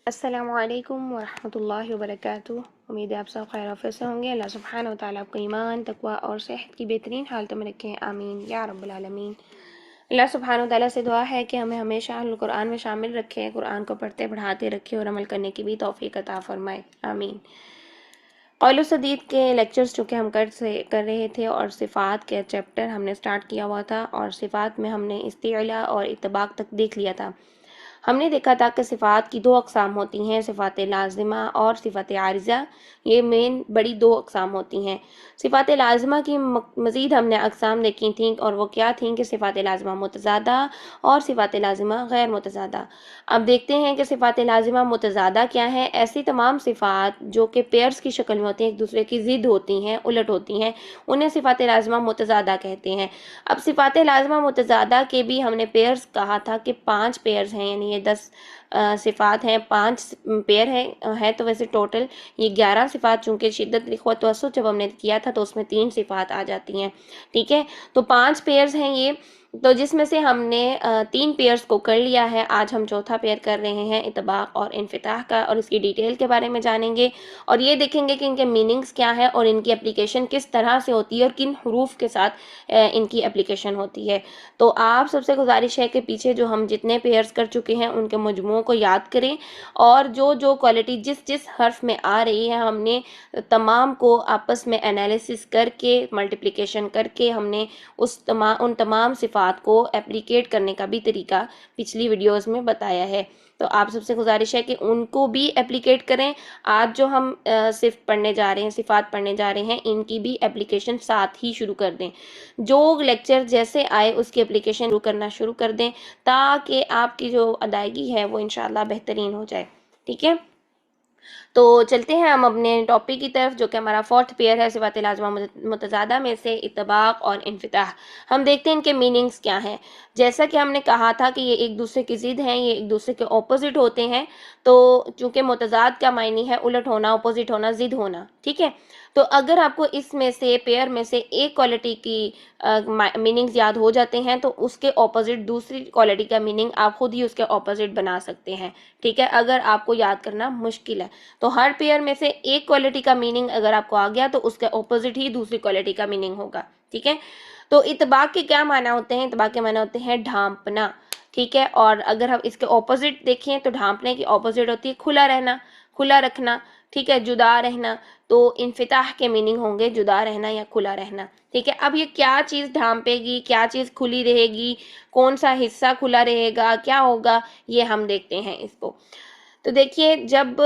السلام علیکم ورحمۃ اللہ وبرکاتہ۔ امید ہے آپ سب خیر عافیت سے ہوں گے۔ اللہ سبحانہ و تعالیٰ آپ کو ایمان، تقوی اور صحت کی بہترین حالتوں میں رکھیں، آمین یا رب العالمین۔ اللہ سبحانہ و تعالیٰ سے دعا ہے کہ ہمیں ہمیشہ اہل قرآن میں شامل رکھے، قرآن کو پڑھتے پڑھاتے رکھے اور عمل کرنے کی بھی توفیق عطا فرمائے، آمین۔ قول و سدید کے لیکچرز چونکہ ہم کر رہے تھے اور صفات کے چیپٹر ہم نے سٹارٹ کیا ہوا تھا، اور صفات میں ہم نے استعلاء اور اطباق تک دیکھ لیا تھا۔ ہم نے دیکھا تھا کہ صفات کی دو اقسام ہوتی ہیں، صفات لازمہ اور صفات عارضہ۔ یہ مین بڑی دو اقسام ہوتی ہیں۔ صفات لازمہ کی مزید ہم نے اقسام دیکھی تھیں، اور وہ کیا تھیں کہ صفات لازمہ متضادہ اور صفات لازمہ غیر متضادہ۔ اب دیکھتے ہیں کہ صفات لازمہ متضادہ کیا ہے۔ ایسی تمام صفات جو کہ پیئرز کی شکل میں ہوتی ہیں، ایک دوسرے کی ضد ہوتی ہیں، الٹ ہوتی ہیں، انہیں صفات لازمہ متضادہ کہتے ہیں۔ اب صفات لازمہ متضادہ کے بھی ہم نے پیئرز کہا تھا کہ 5 پیئرز ہیں، یعنی یہ 10 صفات ہیں، 5 پیئر ہے تو ویسے ٹوٹل یہ 11 صفات، چونکہ شدت لکھو توسط جب ہم نے کیا تھا تو اس میں 3 صفات آ جاتی ہیں، ٹھیک ہے۔ تو 5 پیئرز ہیں یہ، تو جس میں سے ہم نے 3 پیئرز کو کر لیا ہے۔ آج ہم چوتھا پیئر کر رہے ہیں اطباق اور انفتاح کا، اور اس کی ڈیٹیل کے بارے میں جانیں گے، اور یہ دیکھیں گے کہ ان کے میننگز کیا ہے اور ان کی اپلیکیشن کس طرح سے ہوتی ہے اور کن حروف کے ساتھ ان کی اپلیکیشن ہوتی ہے۔ تو آپ سب سے گزارش ہے کہ پیچھے جو ہم جتنے پیئرز کر چکے ہیں ان کے مجموعوں کو یاد کریں، اور جو کوالٹی جس حرف میں آ رہی ہے ہم نے تمام کو آپس میں انالیسس کر کے، ملٹیپلیکیشن کر کے ہم نے ان تمام صفات کو اپلیکیٹ کرنے کا بھی طریقہ پچھلی ویڈیوز میں بتایا ہے۔ تو آپ سب سے گزارش ہے کہ ان کو بھی اپلیکیٹ کریں۔ آج جو ہم صرف پڑھنے جا رہے ہیں، صفات پڑھنے جا رہے ہیں، ان کی بھی اپلیکیشن ساتھ ہی شروع کر دیں۔ جو لیکچر جیسے آئے اس کی اپلیکیشن شروع کرنا شروع کر دیں، تاکہ آپ کی جو ادائیگی ہے وہ انشاءاللہ بہترین ہو جائے، ٹھیک ہے۔ تو چلتے ہیں ہم اپنے ٹاپک کی طرف، جو کہ ہمارا 4تھ پیئر ہے صفات لازمہ متضادہ میں سے اطباق اور انفتاح۔ ہم دیکھتے ہیں ان کے میننگز کیا ہیں۔ جیسا کہ ہم نے کہا تھا کہ یہ ایک دوسرے کی ضد ہیں، یہ ایک دوسرے کے اپوزٹ ہوتے ہیں۔ تو چونکہ متضاد کا معنی ہے الٹ ہونا، اپوزٹ ہونا، ضد ہونا، ٹھیک ہے۔ تو اگر آپ کو اس میں سے پیئر میں سے ایک کوالٹی کی میننگز یاد ہو جاتے ہیں تو اس کے اپوزٹ دوسری کوالٹی کا میننگ آپ خود ہی اس کے اپوزٹ بنا سکتے ہیں، ٹھیک ہے، اگر آپ کو یاد کرنا مشکل ہے۔ تو ہر پیئر میں سے ایک کوالٹی کا میننگ اگر آپ کو آ گیا تو اس کے اپوزٹ ہی دوسری کوالٹی کا میننگ ہوگا، ٹھیک ہے۔ تو اطباق کے کیا معنی ہوتے ہیں؟ اطباق کے معنی ہوتے ہیں ڈھانپنا، ٹھیک ہے۔ اور اگر ہم اس کے اپوزٹ دیکھیں تو ڈھانپنے کی اپوزٹ ہوتی ہے کھلا رہنا، کھلا رکھنا، ٹھیک ہے، جدا رہنا۔ تو انفتاح کے میننگ ہوں گے جدا رہنا یا کھلا رہنا، ٹھیک ہے۔ اب یہ کیا چیز ڈھانپے گی، کیا چیز کھلی رہے گی، کون سا حصہ کھلا رہے گا، کیا ہوگا، یہ ہم دیکھتے ہیں اس کو۔ تو دیکھیے، جب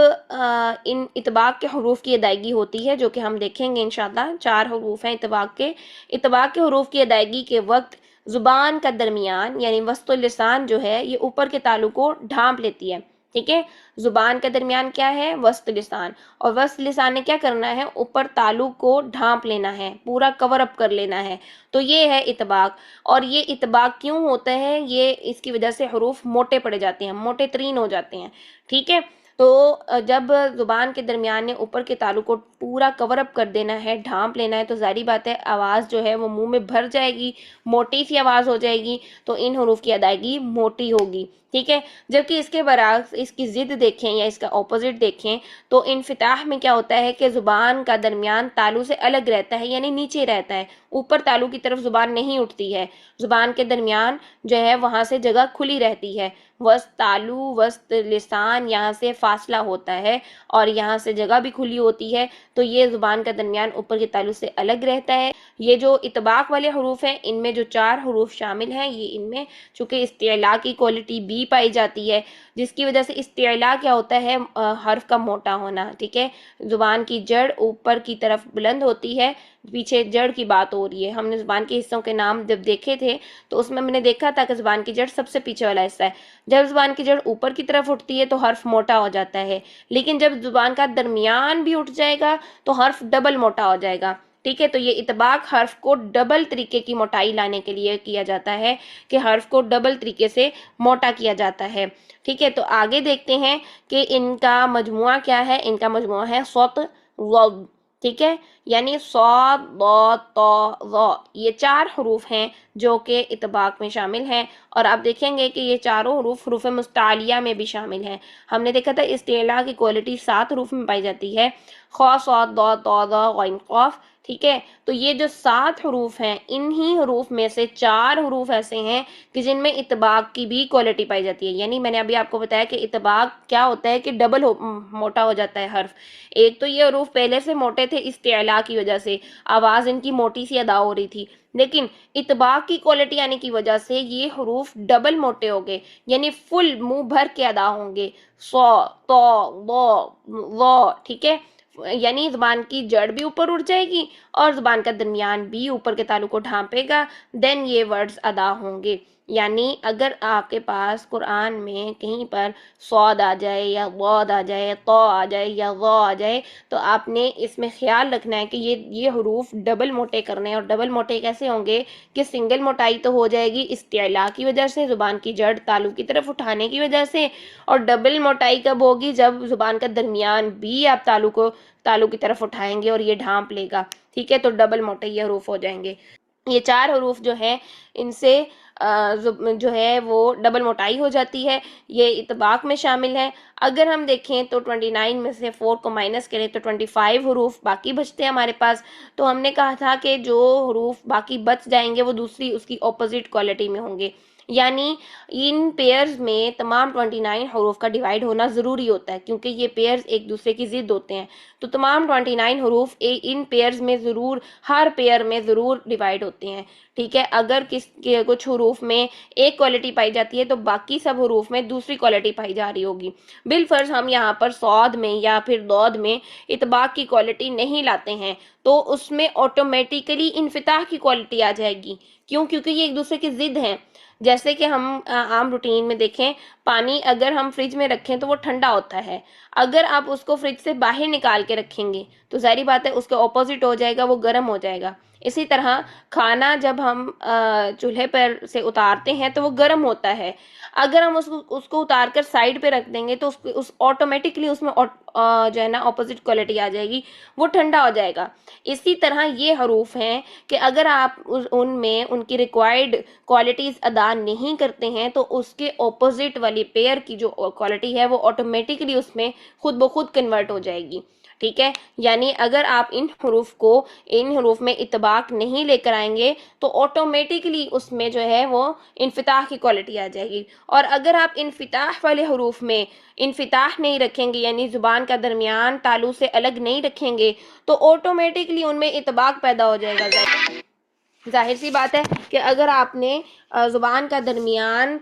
ان اطباق کے حروف کی ادائیگی ہوتی ہے، جو کہ ہم دیکھیں گے انشاءاللہ، 4 حروف ہیں اطباق کے۔ اطباق کے حروف کی ادائیگی کے وقت زبان کا درمیان یعنی وسط اللسان جو ہے یہ اوپر کے تالو کو ڈھانپ لیتی ہے، ٹھیک ہے۔ زبان کا درمیان کیا ہے؟ وسط لسان، اور وسط لسان نے کیا کرنا ہے؟ اوپر تالو کو ڈھانپ لینا ہے، پورا کور اپ کر لینا ہے۔ تو یہ ہے اطباق۔ اور یہ اطباق کیوں ہوتا ہے؟ یہ اس کی وجہ سے حروف موٹے پڑے جاتے ہیں، موٹے ترین ہو جاتے ہیں، ٹھیک ہے۔ تو جب زبان کے درمیان نے اوپر کے تالو کو پورا کور اپ کر دینا ہے، ڈھانپ لینا ہے، تو ظاہری بات ہے آواز جو ہے وہ منہ میں بھر جائے گی، موٹی سی آواز ہو جائے گی، تو ان حروف کی ادائیگی موٹی ہوگی، ٹھیک ہے۔ جبکہ اس کے برعکس اس کی ضد دیکھیں یا اس کا اپوزٹ دیکھیں تو انفتاح میں کیا ہوتا ہے کہ زبان کا درمیان تالو سے الگ رہتا ہے، یعنی نیچے رہتا ہے، اوپر تالو کی طرف زبان نہیں اٹھتی ہے، زبان کے درمیان جو ہے وہاں سے جگہ کھلی رہتی ہے۔ وسط تالو، وسط لسان، یہاں سے فاصلہ ہوتا ہے اور یہاں سے جگہ بھی کھلی ہوتی ہے، تو یہ زبان کا درمیان اوپر کے تالو سے الگ رہتا ہے۔ یہ جو اطباق والے حروف ہیں ان میں جو 4 حروف شامل ہیں، یہ ان میں چونکہ استعلاء کی کوالٹی بھی پائی جاتی ہے، جس کی وجہ سے استعلاء کیا ہوتا ہے؟ حرف کا موٹا ہونا، ٹھیک ہے۔ زبان کی جڑ اوپر کی طرف بلند ہوتی ہے، پیچھے جڑ کی بات ہو رہی ہے۔ ہم نے زبان کے حصوں کے نام جب دیکھے تھے تو اس میں ہم نے دیکھا تھا کہ زبان کی جڑ سب سے پیچھے والا حصہ ہے۔ جب زبان کی جڑ اوپر کی طرف اٹھتی ہے تو حرف موٹا ہو جاتا ہے، لیکن جب زبان کا درمیان بھی اٹھ جائے گا تو حرف ڈبل موٹا ہو جائے گا، ٹھیک ہے۔ تو یہ اطباق حرف کو ڈبل طریقے کی موٹائی لانے کے لیے کیا جاتا ہے، کہ حرف کو ڈبل طریقے سے موٹا کیا جاتا ہے، ٹھیک ہے۔ تو آگے دیکھتے ہیں کہ ان کا مجموعہ کیا ہے۔ ان کا مجموعہ ہے صوت ضاد، ٹھیک ہے، یعنی صاد ضاد طا ظا، یہ 4 حروف ہیں جو کہ اطباق میں شامل ہیں، اور آپ دیکھیں گے کہ یہ چاروں حروف حروف مستعلیہ میں بھی شامل ہیں۔ ہم نے دیکھا تھا استعلاء کی کوالٹی 7 حروف میں پائی جاتی ہے، خا صاد ضاد طا ظا غین قاف، ٹھیک ہے، تو یہ جو 7 حروف ہیں انہی حروف میں سے 4 حروف ایسے ہیں کہ جن میں اطباق کی بھی کوالٹی پائی جاتی ہے، یعنی میں نے ابھی آپ کو بتایا کہ اطباق کیا ہوتا ہے کہ ڈبل موٹا ہو جاتا ہے حرف۔ ایک تو یہ حروف پہلے سے موٹے تھے استعلاء کی وجہ سے، آواز ان کی موٹی سی ادا ہو رہی تھی، لیکن اطباق کی کوالٹی آنے کی وجہ سے یہ حروف ڈبل موٹے ہو گئے، یعنی فل منہ بھر کے ادا ہوں گے، صا طا ضا ظا، ٹھیک ہے، یعنی زبان کی جڑ بھی اوپر اٹھ جائے گی اور زبان کا درمیان بھی اوپر کے تالو کو ڈھانپے گا، دین یہ ورڈز ادا ہوں گے۔ یعنی اگر آپ کے پاس قرآن میں کہیں پر صاد آ جائے یا ضاد آ جائے، طا آ جائے یا ظا آ جائے، تو آپ نے اس میں خیال رکھنا ہے کہ یہ حروف ڈبل موٹے کرنے ہیں، اور ڈبل موٹے کیسے ہوں گے کہ سنگل موٹائی تو ہو جائے گی استعلاء کی وجہ سے، زبان کی جڑ تالو کی طرف اٹھانے کی وجہ سے، اور ڈبل موٹائی کب ہوگی جب زبان کا درمیان بھی آپ تالو کی طرف اٹھائیں گے اور یہ ڈھانپ لے گا، ٹھیک ہے، تو ڈبل موٹے یہ حروف ہو جائیں گے۔ یہ 4 حروف جو ہیں ان سے جو ہے وہ ڈبل موٹائی ہو جاتی ہے، یہ اطباق میں شامل ہے۔ اگر ہم دیکھیں تو 29 میں سے 4 کو مائنس کریں تو 25 حروف باقی بچتے ہیں ہمارے پاس، تو ہم نے کہا تھا کہ جو حروف باقی بچ جائیں گے وہ دوسری اس کی اپوزٹ کوالٹی میں ہوں گے، یعنی ان پیئرز میں تمام 29 حروف کا ڈیوائیڈ ہونا ضروری ہوتا ہے، کیونکہ یہ پیئرز ایک دوسرے کی ضد ہوتے ہیں، تو تمام 29 حروف ان پیئرز میں ضرور، ہر پیئر میں ضرور ڈیوائیڈ ہوتے ہیں، ٹھیک ہے۔ اگر کچھ حروف میں ایک کوالٹی پائی جاتی ہے تو باقی سب حروف میں دوسری کوالٹی پائی جا رہی ہوگی۔ بالفرض ہم یہاں پر صاد میں یا پھر ضاد میں اطباق کی کوالٹی نہیں لاتے ہیں تو اس میں آٹومیٹیکلی انفتاح کی کوالٹی آ جائے گی، کیوں؟ کیونکہ یہ ایک دوسرے کی ضد ہیں۔ جیسے کہ ہم عام روٹین میں دیکھیں، پانی اگر ہم فریج میں رکھیں تو وہ ٹھنڈا ہوتا ہے، اگر آپ اس کو فریج سے باہر نکال کے رکھیں گے تو ظاہری بات ہے اس کے اپوزٹ ہو جائے گا، وہ گرم ہو جائے گا۔ اسی طرح کھانا جب ہم چولہے پر سے اتارتے ہیں تو وہ گرم ہوتا ہے، اگر ہم اس کو اتار کر سائڈ پہ رکھ دیں گے تو اس آٹومیٹکلی اس میں جو ہے نا اپوزٹ کوالٹی آ جائے گی، وہ ٹھنڈا ہو جائے گا۔ اسی طرح یہ حروف ہیں کہ اگر آپ ان میں ان کی ریکوائرڈ کوالٹیز ادا نہیں کرتے ہیں تو اس کے اپوزٹ والی پیئر کی جو کوالٹی ہے وہ آٹومیٹکلی اس میں خود بخود کنورٹ ہو جائے گی، ٹھیک ہے۔ یعنی اگر آپ ان حروف میں اطباق نہیں لے کر آئیں گے تو آٹومیٹکلی اس میں جو ہے وہ انفتاح کی کوالٹی آ جائے گی، اور اگر آپ انفتاح والے حروف میں انفتاح نہیں رکھیں گے، یعنی زبان کا درمیان تالو سے الگ نہیں رکھیں گے، تو آٹومیٹکلی ان میں اطباق پیدا ہو جائے گا۔ ظاہر سی بات ہے کہ اگر آپ نے زبان کا درمیان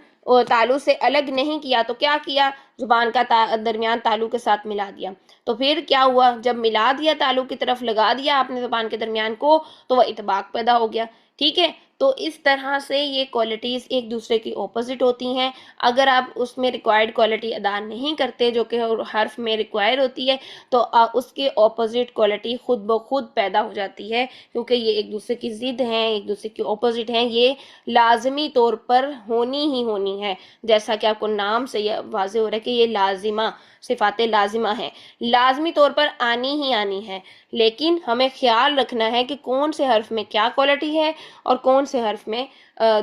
تالو سے الگ نہیں کیا تو کیا کیا، زبان کا درمیان تالو کے ساتھ ملا دیا، تو پھر کیا ہوا، جب ملا دیا تالو کی طرف لگا دیا آپ نے زبان کے درمیان کو تو وہ اطباق پیدا ہو گیا، ٹھیک ہے۔ تو اس طرح سے یہ کوالٹیز ایک دوسرے کی اپوزٹ ہوتی ہیں، اگر آپ اس میں ریکوائرڈ کوالٹی ادا نہیں کرتے جو کہ حرف میں ریکوائر ہوتی ہے تو اس کے اپوزٹ کوالٹی خود بخود پیدا ہو جاتی ہے، کیونکہ یہ ایک دوسرے کی ضد ہیں، ایک دوسرے کی اپوزٹ ہیں، یہ لازمی طور پر ہونی ہی ہونی ہے، جیسا کہ آپ کو نام سے یہ واضح ہو رہا ہے کہ یہ لازمہ، صفات لازمہ ہیں، لازمی طور پر آنی ہی آنی ہے، لیکن ہمیں خیال رکھنا ہے کہ کون سے حرف میں کیا کوالٹی ہے اور کون سے حرف میں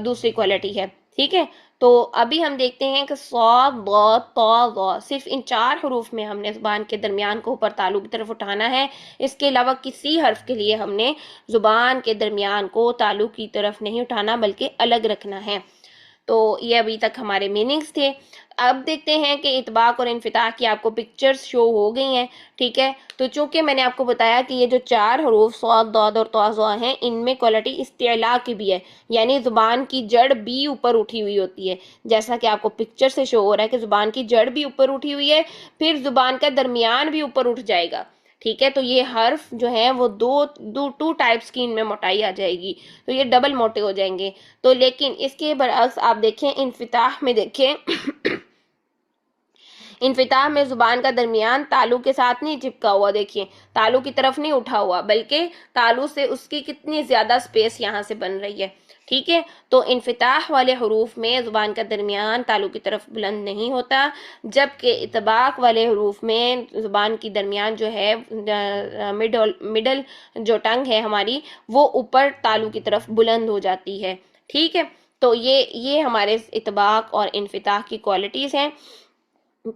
دوسری کوالٹی ہے، ٹھیک ہے۔ تو ابھی ہم دیکھتے ہیں کہ صاد ضاد طا ظا، صرف ان 4 حروف میں ہم نے زبان کے درمیان کو اوپر تالو کی طرف اٹھانا ہے، اس کے علاوہ کسی حرف کے لیے ہم نے زبان کے درمیان کو تالو کی طرف نہیں اٹھانا بلکہ الگ رکھنا ہے۔ تو یہ ابھی تک ہمارے میننگز تھے۔ اب دیکھتے ہیں کہ اطباق اور انفتاح کی آپ کو پکچرز شو ہو گئی ہیں، ٹھیک ہے۔ تو چونکہ میں نے آپ کو بتایا کہ یہ جو 4 حروف صاد ضاد اور طا ظا ہیں ان میں کوالٹی استعلاء کی بھی ہے، یعنی زبان کی جڑ بھی اوپر اٹھی ہوئی ہوتی ہے، جیسا کہ آپ کو پکچر سے شو ہو رہا ہے کہ زبان کی جڑ بھی اوپر اٹھی ہوئی ہے، پھر زبان کا درمیان بھی اوپر اٹھ جائے گا، ٹھیک ہے۔ تو یہ حرف جو ہیں وہ ٹو ٹائپس کی ان میں موٹائی آ جائے گی، تو یہ ڈبل موٹے ہو جائیں گے۔ تو لیکن اس کے برعکس آپ دیکھیں انفتاح میں، دیکھیں انفتاح میں زبان کا درمیان تالو کے ساتھ نہیں چپکا ہوا، دیکھیں تالو کی طرف نہیں اٹھا ہوا، بلکہ تالو سے اس کی کتنی زیادہ سپیس یہاں سے بن رہی ہے، ٹھیک ہے، تو انفتاح والے حروف میں زبان کا درمیان تالو کی طرف بلند نہیں ہوتا، جبکہ اطباق والے حروف میں زبان کی درمیان جو ہے مڈل جو ٹنگ ہے ہماری وہ اوپر تالو کی طرف بلند ہو جاتی ہے، ٹھیک ہے۔ تو یہ ہمارے اطباق اور انفتاح کی کوالٹیز ہیں۔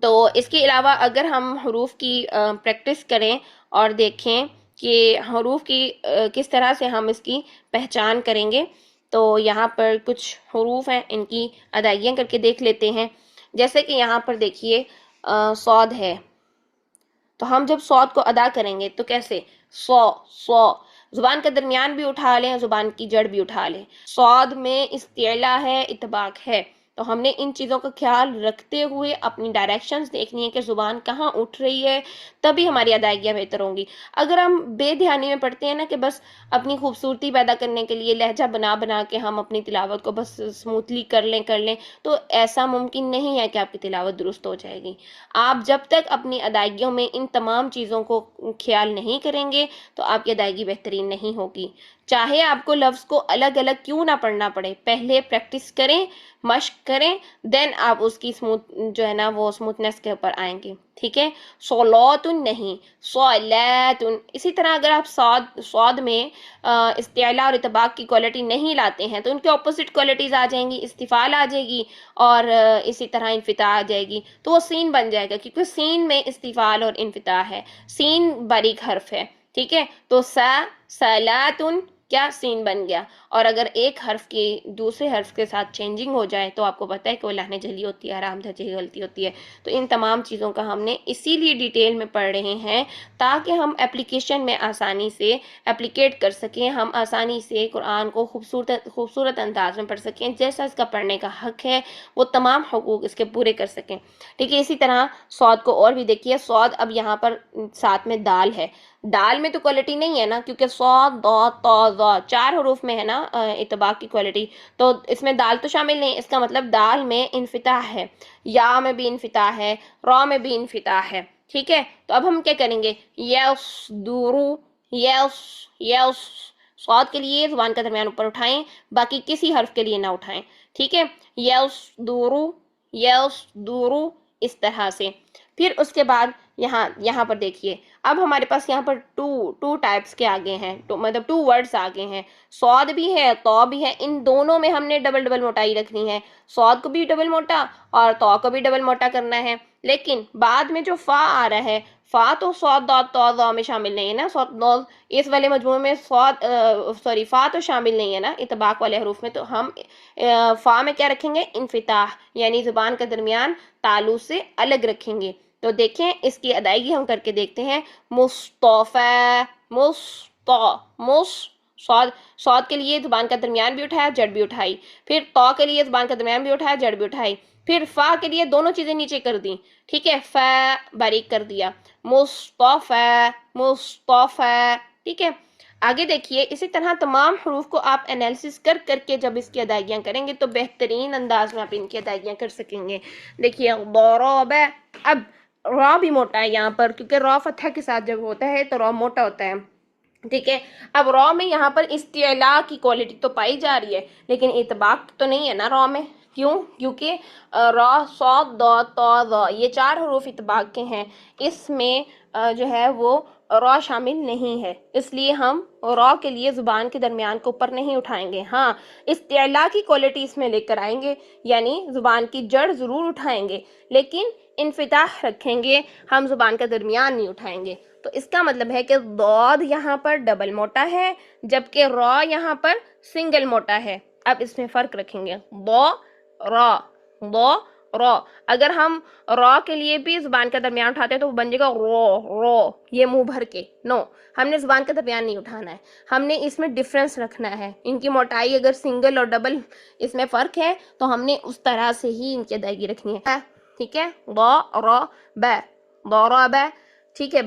تو اس کے علاوہ اگر ہم حروف کی پریکٹس کریں اور دیکھیں کہ حروف کی کس طرح سے ہم اس کی پہچان کریں گے، تو یہاں پر کچھ حروف ہیں، ان کی ادائیگیاں کر کے دیکھ لیتے ہیں۔ جیسے کہ یہاں پر دیکھیے صاد ہے، تو ہم جب صاد کو ادا کریں گے تو کیسے، سو زبان کا درمیان بھی اٹھا لیں، زبان کی جڑ بھی اٹھا لیں۔ صاد میں استعلا ہے، اطباق ہے، تو ہم نے ان چیزوں کا خیال رکھتے ہوئے اپنی ڈائریکشنز دیکھنی ہے کہ زبان کہاں اٹھ رہی ہے، تبھی ہماری ادائیگیاں بہتر ہوں گی۔ اگر ہم بے دھیانی میں پڑھتے ہیں نا کہ بس اپنی خوبصورتی پیدا کرنے کے لیے لہجہ بنا کے ہم اپنی تلاوت کو بس سموتھلی کر لیں، تو ایسا ممکن نہیں ہے کہ آپ کی تلاوت درست ہو جائے گی۔ آپ جب تک اپنی ادائیگیوں میں ان تمام چیزوں کو خیال نہیں کریں گے تو آپ کی ادائیگی بہترین نہیں ہوگی، چاہے آپ کو لفظ کو الگ الگ کیوں نہ پڑھنا پڑے، پہلے پریکٹس کریں، مشق کریں، دین آپ اس کی جو ہے نا وہ سموتھنس کے اوپر آئیں گے، ٹھیک ہے۔ صلاتن نہیں، صلاتن۔ اسی طرح اگر آپ صاد میں استعلاء اور اطباق کی کوالٹی نہیں لاتے ہیں تو ان کے اپوزٹ کوالٹیز آ جائیں گی، استفال آ جائے گی اور اسی طرح انفتاح آ جائے گی، تو وہ سین بن جائے گا، کیونکہ سین میں استفال اور انفتاح ہے، سین باریک حرف ہے، ٹھیک ہے۔ تو سلاتن کیا سین بن گیا، اور اگر ایک حرف کی دوسرے حرف کے ساتھ چینجنگ ہو جائے تو آپ کو پتہ ہے کہ وہ لہنے جلی ہوتی ہے، آرام دھجی غلطی ہوتی ہے۔ تو ان تمام چیزوں کا ہم نے اسی لیے ڈیٹیل میں پڑھ رہے ہیں تاکہ ہم اپلیکیشن میں آسانی سے اپلیکیٹ کر سکیں، ہم آسانی سے قرآن کو خوبصورت انداز میں پڑھ سکیں، جیسا اس کا پڑھنے کا حق ہے وہ تمام حقوق اس کے پورے کر سکیں، ٹھیک ہے۔ اسی طرح صاد کو اور بھی دیکھیے، صاد اب یہاں پر ساتھ میں دال ہے، دال میں تو کوالٹی نہیں ہے نا، کیونکہ صاد ضاد طا ظا 4 حروف میں ہے نا اطباق کی کوالٹی، تو اس میں دال تو شامل نہیں، اس کا مطلب دال میں انفتاح ہے، یا میں بھی انفتاح ہے، را میں بھی انفتاح ہے، ٹھیک ہے۔ تو اب ہم کیا کریں گے، یس دورو، یس صاد کے لیے زبان کا درمیان اوپر اٹھائیں، باقی کسی حرف کے لیے نہ اٹھائیں، ٹھیک ہے۔ یس دورو اس طرح سے۔ پھر اس کے بعد یہاں پر دیکھیے، اب ہمارے پاس یہاں پر ٹو ٹائپس کے آگے ہیں، مطلب 2 ورڈز آگے ہیں، صاد بھی ہے طا بھی ہے، ان دونوں میں ہم نے ڈبل موٹائی رکھنی ہے، صاد کو بھی ڈبل موٹا اور طا کو بھی ڈبل موٹا کرنا ہے، لیکن بعد میں جو فا آ رہا ہے، فا تو صاد ضاد طا ظا میں شامل نہیں ہے نا، اس والے مجموعے میں فا تو شامل نہیں ہے نا اطباق والے حروف میں، تو ہم فا میں کیا رکھیں گے، انفتاح، یعنی زبان کا درمیان تالو سے الگ رکھیں گے۔ تو دیکھیں اس کی ادائیگی ہم کر کے دیکھتے ہیں، مصطفیٰ، صاد کے لیے زبان کا درمیان بھی اٹھایا، جڑ بھی اٹھائی، پھر طا کے لیے زبان کا درمیان بھی اٹھایا، جڑ بھی اٹھائی، پھر فا کے لیے دونوں چیزیں نیچے کر دیں، ٹھیک ہے، فا باریک کر دیا، مصطفیٰ، ٹھیک ہے۔ آگے دیکھیے، اسی طرح تمام حروف کو آپ انالیسس کر کے جب اس کی ادائیگیاں کریں گے تو بہترین انداز میں آپ ان کی ادائیگیاں کر سکیں گے۔ دیکھیے ضرب، اب را بھی موٹا ہے یہاں پر، کیونکہ را فتحہ کے ساتھ جب ہوتا ہے تو را موٹا ہوتا ہے، ٹھیک ہے۔ اب را میں یہاں پر استعلاء کی کوالٹی تو پائی جا رہی ہے، لیکن اطباق تو نہیں ہے نا را میں، کیوں؟ کیونکہ را صاد ضاد طا ظا یہ 4 حروف اطباق کے ہیں، اس میں جو ہے وہ را شامل نہیں ہے، اس لیے ہم را کے لیے زبان کے درمیان کو اوپر نہیں اٹھائیں گے، ہاں استعلاء کی کوالٹی اس میں لے کر آئیں گے، یعنی زبان کی جڑ ضرور اٹھائیں گے لیکن انفتاح رکھیں گے، ہم زبان کا درمیان نہیں اٹھائیں گے۔ تو اس کا مطلب ہے کہ ضاد یہاں پر ڈبل موٹا ہے، جبکہ را یہاں پر سنگل موٹا ہے۔ اب اس میں فرق رکھیں گے، ضا را، اگر ہم را کے لیے بھی زبان کا درمیان اٹھاتے ہیں تو وہ بن جائے گا رو، یہ منہ بھر کے، نو، ہم نے زبان کا درمیان نہیں اٹھانا ہے، ہم نے اس میں ڈفرنس رکھنا ہے، ان کی موٹائی اگر سنگل اور ڈبل اس میں فرق ہے تو ہم نے اس طرح سے ہی ان کی ادائیگی رکھنی ہے، ٹھیک ہے۔ ضرب، ٹھیک ہے۔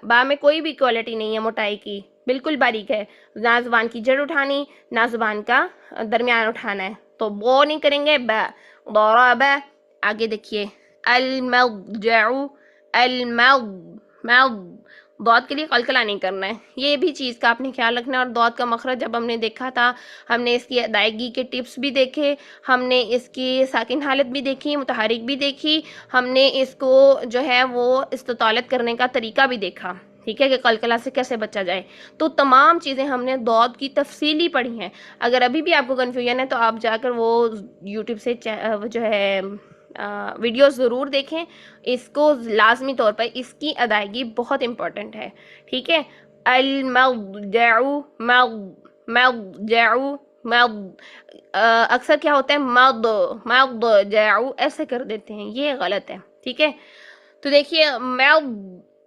با میں کوئی بھی کوالٹی نہیں ہے موٹائی کی، بالکل باریک ہے، نہ زبان کی جڑ اٹھانی نہ زبان کا درمیان اٹھانا ہے، تو وہ نہیں کریں گے، ضرب۔ آگے دیکھیے، المضجع، ضاد کے لیے قلقلہ نہیں کرنا ہے، یہ بھی چیز کا آپ نے خیال رکھنا ہے۔ اور ضاد کا مخرج جب ہم نے دیکھا تھا، ہم نے اس کی ادائیگی کے ٹپس بھی دیکھے، ہم نے اس کی ساکن حالت بھی دیکھی، متحرک بھی دیکھی، ہم نے اس کو جو ہے وہ استطالت کرنے کا طریقہ بھی دیکھا، ٹھیک ہے، کہ قلقلہ سے کیسے بچا جائے۔ تو تمام چیزیں ہم نے ضاد کی تفصیلی پڑھی ہیں۔ اگر ابھی بھی آپ کو کنفیوژن ہے تو آپ جا کر وہ یوٹیوب سے جو ہے ویڈیوز ضرور دیکھیں، اس کو لازمی طور پر اس کی ادائیگی بہت امپورٹنٹ ہے، ٹھیک ہے۔ المضجع، مضجع، اکثر کیا ہوتا ہے مضجع ایسے کر دیتے ہیں، یہ غلط ہے، ٹھیک ہے۔ تو دیکھیے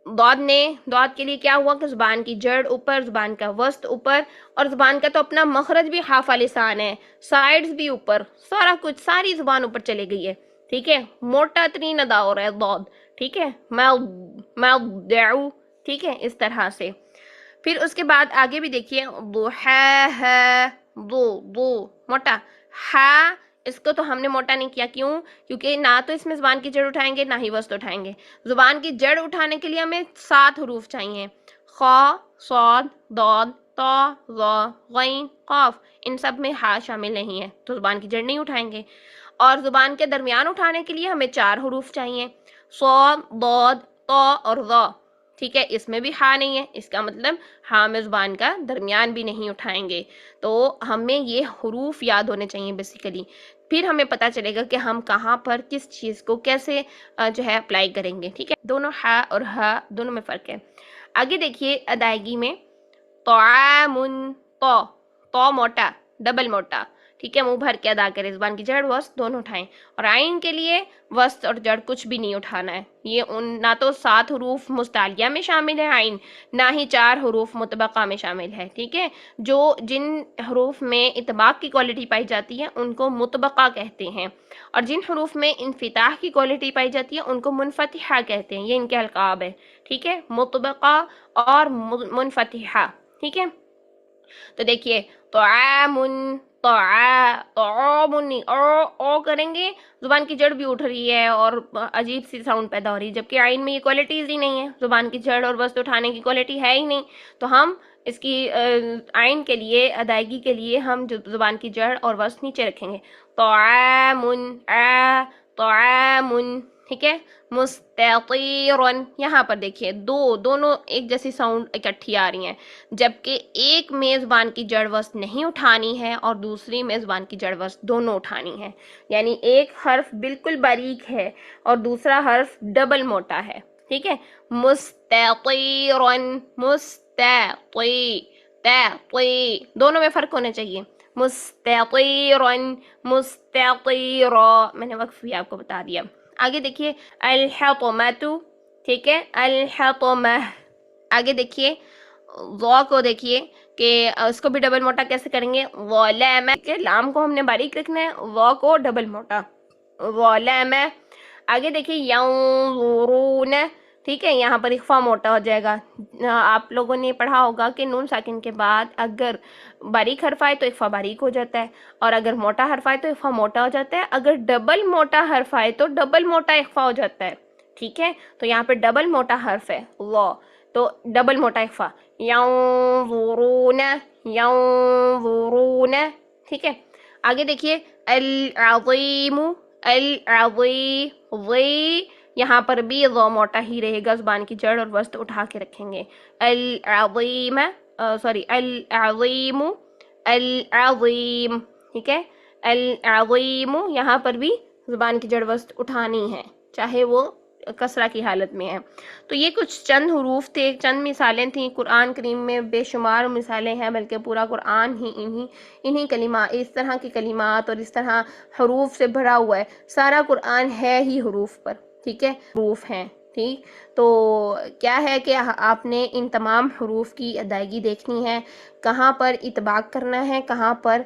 ضاد کے لیے کیا ہوا کہ زبان کی جڑ اوپر، زبان کا وسط اوپر، اور زبان کا تو اپنا مخرج بھی حافہ لسان ہے، سائڈز بھی اوپر، سارا کچھ، ساری زبان اوپر چلے گئی ہے، ٹھیک ہے۔ موٹا ترین ادا ہو رہا ہے ضاد، ٹھیک ہے، مضجع، ٹھیک ہے، اس طرح سے۔ پھر اس کے بعد آگے بھی دیکھیے ضحاها، ضو موٹا، ہا اس کو تو ہم نے موٹا نہیں کیا، کیوں؟ کیونکہ نہ تو اس میں زبان کی جڑ اٹھائیں گے، نہ ہی وسط اٹھائیں گے۔ زبان کی جڑ اٹھانے کے لیے ہمیں 7 حروف چاہیے، خ، صاد، ضاد، طا، ظا، غین، قاف، ان سب میں ہا شامل نہیں ہے تو زبان کی جڑ نہیں اٹھائیں گے۔ اور زبان کے درمیان اٹھانے کے لیے ہمیں 4 حروف چاہیے، صاد، ضاد، طا اور ظا، ٹھیک ہے، اس میں بھی ہا نہیں ہے، اس کا مطلب ہا میں زبان کا درمیان بھی نہیں اٹھائیں گے۔ تو ہمیں یہ حروف یاد ہونے چاہیے بیسیکلی، پھر ہمیں پتا چلے گا کہ ہم کہاں پر کس چیز کو کیسے جو ہے اپلائی کریں گے، ٹھیک ہے۔ دونوں ہا اور ہا دونوں میں فرق ہے۔ آگے دیکھیے ادائیگی میں طعام، تو موٹا، ڈبل موٹا، ٹھیک ہے، منہ بھر کے ادا کرے، زبان کی جڑ وسط دونوں اٹھائیں۔ اور عین کے لیے وسط اور جڑ کچھ بھی نہیں اٹھانا ہے، یہ نہ تو 7 حروف مستعلیہ میں شامل ہے عین، نہ ہی 4 حروف مطبقہ میں شامل ہے، ٹھیک ہے۔ جن حروف میں اطباق کی کوالٹی پائی جاتی ہے ان کو مطبقہ کہتے ہیں، اور جن حروف میں انفتاح کی کوالٹی پائی جاتی ہے ان کو منفتحہ کہتے ہیں، یہ ان کے القاب ہے، ٹھیک ہے، مطبقہ اور منفتحہ، ٹھیک ہے۔ تو دیکھیے طعام، طعام، او کریں گے، زبان کی جڑ بھی اٹھ رہی ہے اور عجیب سی ساؤنڈ پیدا ہو رہی ہے، جبکہ عین میں یہ کوالٹیز ہی نہیں ہے، زبان کی جڑ اور وسط اٹھانے کی کوالٹی ہے ہی نہیں، تو ہم اس کی عین کے لیے ادائیگی کے لیے ہم زبان کی جڑ اور وسط نیچے رکھیں گے، طعام، طعام، ٹھیک ہے۔ مستطیرن، یہاں پر دیکھیے دونوں ایک جیسی ساؤنڈ اکٹھی آ رہی ہیں، جبکہ ایک میں زبان کی جڑ وسط نہیں اٹھانی ہے اور دوسری میں زبان کی جڑ وسط دونوں اٹھانی ہے، یعنی ایک حرف بالکل باریک ہے اور دوسرا حرف ڈبل موٹا ہے، ٹھیک ہے۔ مستطیرن، دونوں میں فرق ہونا چاہیے، مستطیرن، مستطیرا، میں نے وقف بھی آپ کو بتا دیا۔ آگے دیکھیے الحطمۃ، ٹھیک ہے، الحطمہ۔ آگے دیکھیے ضا کو دیکھیے کہ اس کو بھی ڈبل موٹا کیسے کریں گے، ظلم، لام کو ہم نے باریک رکھنا ہے، ضا کو ڈبل موٹا، ظلم۔ آگے دیکھیے ینظرون، ٹھیک ہے، یہاں پر اخفا موٹا ہو جائے گا۔ آپ لوگوں نے پڑھا ہوگا کہ نون ساکن کے بعد اگر باریک حرف آئے تو اخفا باریک ہو جاتا ہے، اور اگر موٹا حرف آئے تو اخفا موٹا ہو جاتا ہے، اگر ڈبل موٹا حرف آئے تو ڈبل موٹا اخفا ہو جاتا ہے، ٹھیک ہے۔ تو یہاں پہ ڈبل موٹا حرف ہے لا، تو ڈبل موٹا اخفا، ینظرون، ینظرون، ٹھیک ہے۔ آگے دیکھیے العظیم، العظیم، یہاں پر بھی ضا موٹا ہی رہے گا، زبان کی جڑ اور وسط اٹھا کے رکھیں گے، العظیم، العظیم، العظیم، ٹھیک ہے، العظیم، یہاں پر بھی زبان کی جڑ وسط اٹھانی ہے چاہے وہ کسرہ کی حالت میں ہے۔ تو یہ کچھ چند حروف تھے، چند مثالیں تھیں، قرآن کریم میں بے شمار مثالیں ہیں، بلکہ پورا قرآن ہی انہی کلمات، اس طرح کی کلمات اور اس طرح حروف سے بھرا ہوا ہے، سارا قرآن ہے ہی حروف پر، ٹھیک ہے، حروف ہیں، ٹھیک۔ تو کیا ہے کہ آپ نے ان تمام حروف کی ادائیگی دیکھنی ہے، کہاں پر اطباق کرنا ہے، کہاں پر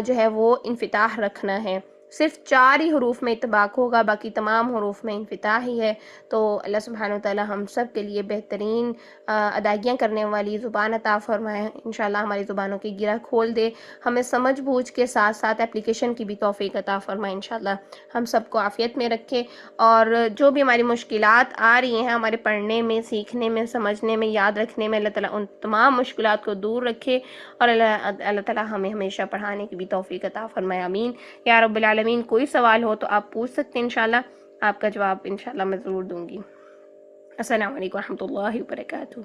جو ہے وہ انفتاح رکھنا ہے، صرف 4 ہی حروف میں اطباق ہوگا، باقی تمام حروف میں انفتاح ہی ہے۔ تو اللہ سبحانہ وتعالی ہم سب کے لیے بہترین ادائیگیاں کرنے والی زبان عطا فرمائے، انشاءاللہ ہماری زبانوں کی گرہ کھول دے، ہمیں سمجھ بوجھ کے ساتھ ساتھ اپلیکیشن کی بھی توفیق عطا فرمائے، انشاءاللہ ہم سب کو عافیت میں رکھے، اور جو بھی ہماری مشکلات آ رہی ہیں ہمارے پڑھنے میں، سیکھنے میں، سمجھنے میں، یاد رکھنے میں، اللہ تعالیٰ ان تمام مشکلات کو دور رکھے، اور اللہ تعالیٰ ہمیں ہمیشہ پڑھانے کی بھی توفیق عطا فرمائے، آمین یا رب العالمین۔ کوئی سوال ہو تو آپ پوچھ سکتے ہیں، انشاءاللہ آپ کا جواب انشاءاللہ میں ضرور دوں گی۔ السلام علیکم ورحمۃ اللہ وبرکاتہ۔